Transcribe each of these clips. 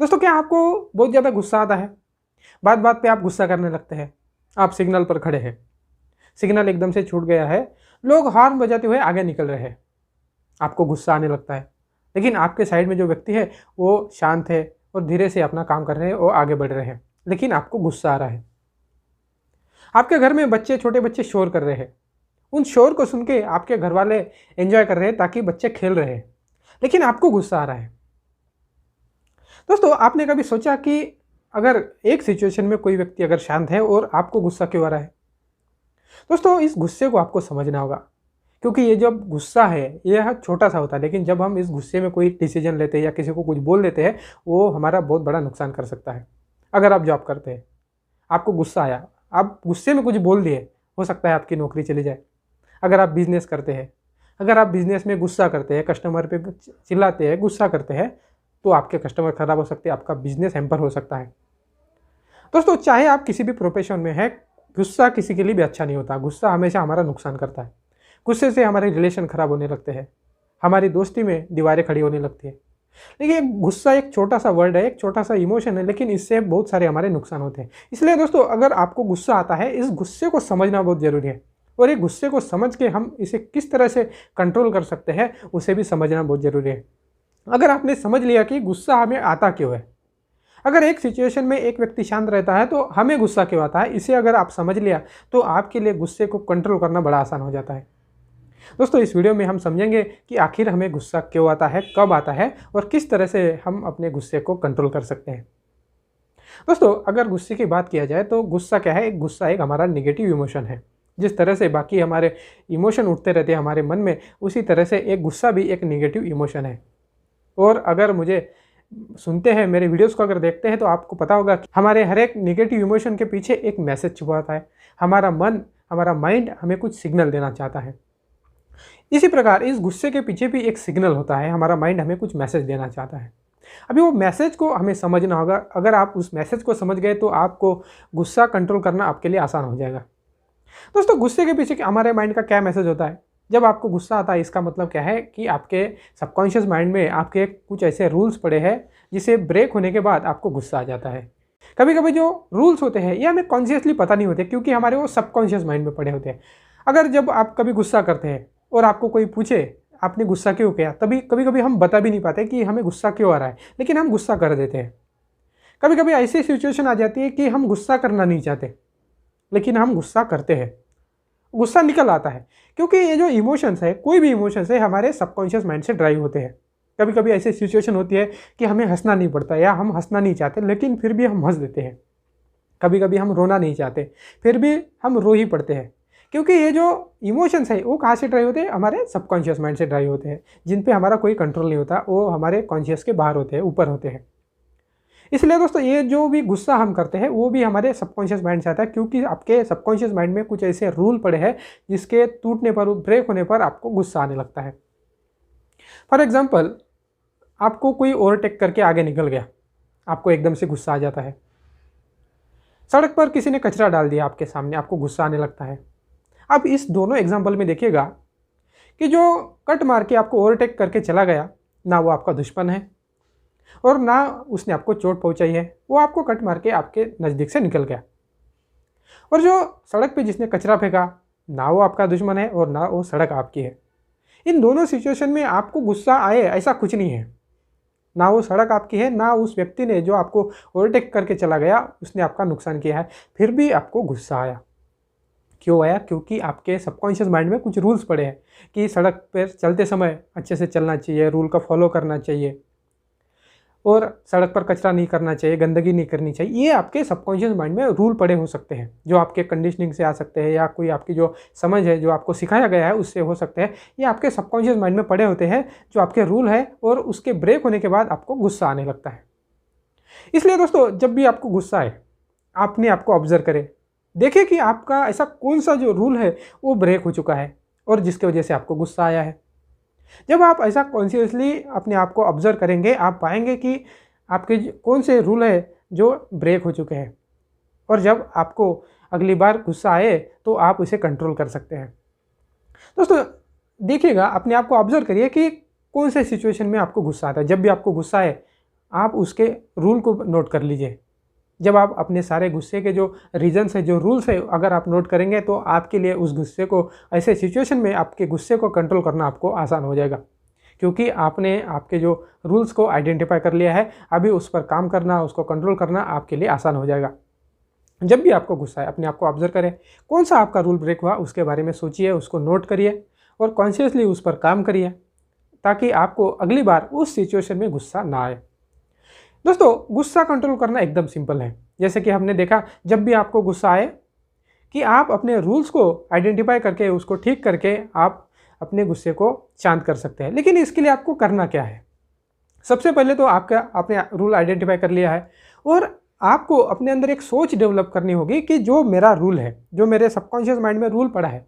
दोस्तों, क्या आपको बहुत ज़्यादा गुस्सा आता है? बात बात पे आप गुस्सा करने लगते हैं। आप सिग्नल पर खड़े हैं, सिग्नल एकदम से छूट गया है, लोग हॉर्न बजाते हुए आगे निकल रहे हैं, आपको गुस्सा आने लगता है। लेकिन आपके साइड में जो व्यक्ति है वो शांत है और धीरे से अपना काम कर रहे हैं और आगे बढ़ रहे हैं, लेकिन आपको गुस्सा आ रहा है। आपके घर में छोटे बच्चे शोर कर रहे हैं, उन शोर को सुन के आपके घर वाले एंजॉय कर रहे हैं ताकि बच्चे खेल रहे हैं, लेकिन आपको गुस्सा आ रहा है। दोस्तों, आपने कभी सोचा कि अगर एक सिचुएशन में कोई व्यक्ति अगर शांत है और आपको गुस्सा क्यों आ रहा है? दोस्तों, इस गुस्से को आपको समझना होगा, क्योंकि ये जब गुस्सा है यह छोटा सा होता है, लेकिन जब हम इस गुस्से में कोई डिसीजन लेते हैं या किसी को कुछ बोल देते हैं, वो हमारा बहुत बड़ा नुकसान कर सकता है। अगर आप जॉब करते हैं, आपको गुस्सा आया, आप गुस्से में कुछ बोल दिए, हो सकता है आपकी नौकरी चली जाए। अगर आप बिजनेस करते हैं, अगर आप बिजनेस में गुस्सा करते हैं, कस्टमर पे चिल्लाते हैं, गुस्सा करते हैं, तो आपके कस्टमर खराब हो सकते हैं, आपका बिजनेस हैम्पर हो सकता है। दोस्तों, चाहे आप किसी भी प्रोफेशन में हैं, गुस्सा किसी के लिए भी अच्छा नहीं होता। गुस्सा हमेशा हमारा नुकसान करता है। गुस्से से हमारे रिलेशन खराब होने लगते हैं, हमारी दोस्ती में दीवारें खड़ी होने लगती है। लेकिन गुस्सा एक छोटा सा वर्ड है, एक छोटा सा इमोशन है, लेकिन इससे बहुत सारे हमारे नुकसान होते हैं। इसलिए दोस्तों, अगर आपको गुस्सा आता है, इस गुस्से को समझना बहुत ज़रूरी है, और एक गुस्से को समझ के हम इसे किस तरह से कंट्रोल कर सकते हैं उसे भी समझना बहुत ज़रूरी है। अगर आपने समझ लिया कि गुस्सा हमें आता क्यों है, अगर एक सिचुएशन में एक व्यक्ति शांत रहता है तो हमें गुस्सा क्यों आता है, इसे अगर आप समझ लिया तो आपके लिए गुस्से को कंट्रोल करना बड़ा आसान हो जाता है। दोस्तों, इस वीडियो में हम समझेंगे कि आखिर हमें गुस्सा क्यों आता है, कब आता है और किस तरह से हम अपने गुस्से को कंट्रोल कर सकते हैं। दोस्तों, अगर गुस्से की बात किया जाए तो गुस्सा क्या है? गुस्सा एक हमारा नेगेटिव इमोशन है। जिस तरह से बाकी हमारे इमोशन उठते रहते हैं हमारे मन में, उसी तरह से एक गुस्सा भी एक नेगेटिव इमोशन है। और अगर मुझे सुनते हैं, मेरे वीडियोस को अगर देखते हैं, तो आपको पता होगा कि हमारे हर एक नेगेटिव इमोशन के पीछे एक मैसेज छुपा होता है। हमारा मन, हमारा माइंड हमें कुछ सिग्नल देना चाहता है। इसी प्रकार इस गुस्से के पीछे भी एक सिग्नल होता है, हमारा माइंड हमें कुछ मैसेज देना चाहता है। अभी वो मैसेज को हमें समझना होगा। अगर आप उस मैसेज को समझ गए तो आपको गुस्सा कंट्रोल करना आपके लिए आसान हो जाएगा। दोस्तों, गुस्से के पीछे हमारे माइंड का क्या मैसेज होता है? जब आपको गुस्सा आता है, इसका मतलब क्या है कि आपके सबकॉन्शियस माइंड में आपके कुछ ऐसे रूल्स पड़े हैं जिसे ब्रेक होने के बाद आपको गुस्सा आ जाता है। कभी कभी जो रूल्स होते हैं ये हमें कॉन्शियसली पता नहीं होते, क्योंकि हमारे वो सबकॉन्शियस माइंड में पड़े होते हैं। अगर जब आप कभी गुस्सा करते हैं और आपको कोई पूछे आपने गुस्सा क्यों किया, तभी कभी कभी हम बता भी नहीं पाते कि हमें गुस्सा क्यों आ रहा है, लेकिन हम गुस्सा कर देते हैं। कभी कभी ऐसी सिचुएशन आ जाती है कि हम गुस्सा करना नहीं चाहते, लेकिन हम गुस्सा करते हैं, गुस्सा निकल आता है, क्योंकि ये जो इमोशंस है, कोई भी इमोशंस है, हमारे सबकॉन्शियस माइंड से ड्राइव होते हैं। कभी कभी ऐसी सिचुएशन होती है कि हमें हंसना नहीं पड़ता या हम हंसना नहीं चाहते, लेकिन फिर भी हम हंस देते हैं। कभी कभी हम रोना नहीं चाहते, फिर भी हम रो ही पड़ते हैं, क्योंकि ये जो इमोशंस है वो कहाँ से ड्राइव होते हैं? हमारे सबकॉन्शियस माइंड से ड्राइव होते हैं, जिन पे हमारा कोई कंट्रोल नहीं होता, वो हमारे कॉन्शियस के बाहर होते हैं, ऊपर होते हैं। इसलिए दोस्तों, ये जो भी गुस्सा हम करते हैं वो भी हमारे सबकॉन्शियस माइंड से आता है, क्योंकि आपके सबकॉन्शियस माइंड में कुछ ऐसे रूल पड़े हैं जिसके टूटने पर, ब्रेक होने पर आपको गुस्सा आने लगता है। फॉर एग्जांपल, आपको कोई ओवरटेक करके आगे निकल गया, आपको एकदम से गुस्सा आ जाता है। सड़क पर किसी ने कचरा डाल दिया आपके सामने, आपको गुस्सा आने लगता है। अब इस दोनों एग्जाम्पल में देखिएगा कि जो कट मार के आपको ओवरटेक करके चला गया, ना वो आपका दुश्मन है और ना उसने आपको चोट पहुंचाई है, वो आपको कट मार के आपके नज़दीक से निकल गया। और जो सड़क पे जिसने कचरा फेंका, ना वो आपका दुश्मन है और ना वो सड़क आपकी है। इन दोनों सिचुएशन में आपको गुस्सा आए ऐसा कुछ नहीं है। ना वो सड़क आपकी है, ना उस व्यक्ति ने जो आपको ओवरटेक करके चला गया उसने आपका नुकसान किया है, फिर भी आपको गुस्सा आया। क्यों आया? क्योंकि आपके सबकॉन्शियस माइंड में कुछ रूल्स पड़े हैं कि सड़क पर चलते समय अच्छे से चलना चाहिए, रूल का फॉलो करना चाहिए, और सड़क पर कचरा नहीं करना चाहिए, गंदगी नहीं करनी चाहिए। ये आपके सबकॉन्शियस माइंड में रूल पड़े हो सकते हैं, जो आपके कंडीशनिंग से आ सकते हैं या कोई आपकी जो समझ है, जो आपको सिखाया गया है उससे हो सकते हैं। ये आपके सबकॉन्शियस माइंड में पड़े होते हैं, जो आपके रूल है, और उसके ब्रेक होने के बाद आपको गुस्सा आने लगता है। इसलिए दोस्तों, जब भी आपको गुस्सा आए, आपने आपको ऑब्जर्व करें, देखिए कि आपका ऐसा कौन सा जो रूल है वो ब्रेक हो चुका है और जिसकी वजह से आपको गुस्सा आया है। जब आप ऐसा कॉन्शियसली अपने आप को ऑब्जर्व करेंगे, आप पाएंगे कि आपके कौन से रूल है जो ब्रेक हो चुके हैं, और जब आपको अगली बार गुस्सा आए तो आप उसे कंट्रोल कर सकते हैं। दोस्तों, देखिएगा, अपने आप को ऑब्जर्व करिए कि कौन से सिचुएशन में आपको गुस्सा आता है। जब भी आपको गुस्सा आए, आप उसके रूल को नोट कर लीजिए। जब आप अपने सारे गुस्से के जो रीजन्स है, जो रूल्स है, अगर आप नोट करेंगे तो आपके लिए उस गुस्से को, ऐसे सिचुएशन में आपके गुस्से को कंट्रोल करना आपको आसान हो जाएगा, क्योंकि आपने आपके जो रूल्स को आइडेंटिफाई कर लिया है। अभी उस पर काम करना, उसको कंट्रोल करना आपके लिए आसान हो जाएगा। जब भी आपको गुस्सा है, अपने आप को ऑब्जर्व करें, कौन सा आपका रूल ब्रेक हुआ उसके बारे में सोचिए, उसको नोट करिए और कॉन्शियसली उस पर काम करिए, ताकि आपको अगली बार उस सिचुएशन में गुस्सा ना आए। दोस्तों, गुस्सा कंट्रोल करना एकदम सिंपल है। जैसे कि हमने देखा, जब भी आपको गुस्सा आए कि आप अपने रूल्स को आइडेंटिफाई करके, उसको ठीक करके आप अपने गुस्से को शांत कर सकते हैं। लेकिन इसके लिए आपको करना क्या है? सबसे पहले तो आपने रूल आइडेंटिफाई कर लिया है और आपको अपने अंदर एक सोच डेवलप करनी होगी कि जो मेरा रूल है, जो मेरे सबकॉन्शियस माइंड में रूल पड़ा है,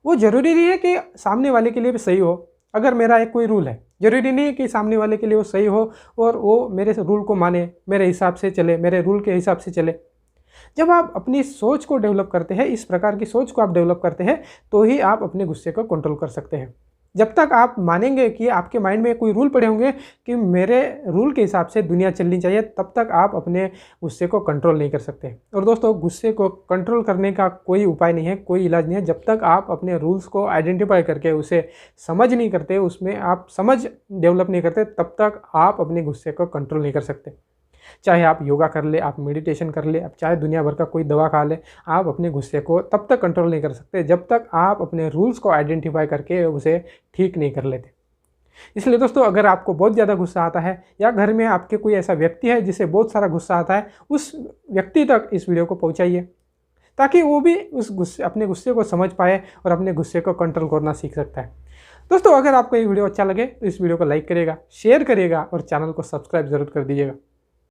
वो ज़रूरी नहीं है कि सामने वाले के लिए भी सही हो। अगर मेरा एक कोई रूल है, ज़रूरी नहीं है कि सामने वाले के लिए वो सही हो और वो मेरे रूल को माने, मेरे हिसाब से चले, मेरे रूल के हिसाब से चले। जब आप अपनी सोच को डेवलप करते हैं, इस प्रकार की सोच को आप डेवलप करते हैं, तो ही आप अपने गुस्से को कंट्रोल कर सकते हैं। जब तक आप मानेंगे कि आपके माइंड में कोई रूल पड़े होंगे कि मेरे रूल के हिसाब से दुनिया चलनी चाहिए, तब तक आप अपने गुस्से को कंट्रोल नहीं कर सकते। और दोस्तों, गुस्से को कंट्रोल करने का कोई उपाय नहीं है, कोई इलाज नहीं है। जब तक आप अपने रूल्स को आइडेंटिफाई करके उसे समझ नहीं करते, उसमें आप समझ डेवलप नहीं करते, तब तक आप अपने गुस्से को कंट्रोल नहीं कर सकते। चाहे आप योगा कर ले, आप मेडिटेशन कर ले, आप चाहे दुनिया भर का कोई दवा खा ले, आप अपने गुस्से को तब तक कंट्रोल नहीं कर सकते जब तक आप अपने रूल्स को आइडेंटिफाई करके उसे ठीक नहीं कर लेते। इसलिए दोस्तों, अगर आपको बहुत ज़्यादा गुस्सा आता है या घर में आपके कोई ऐसा व्यक्ति है जिसे बहुत सारा गुस्सा आता है, उस व्यक्ति तक इस वीडियो को पहुँचाइए, ताकि वो भी अपने गुस्से को समझ पाए और अपने गुस्से को कंट्रोल करना सीख सकता है। दोस्तों, अगर आपको ये वीडियो अच्छा लगे तो इस वीडियो को लाइक करिएगा, शेयर करिएगा और चैनल को सब्सक्राइब जरूर कर दीजिएगा।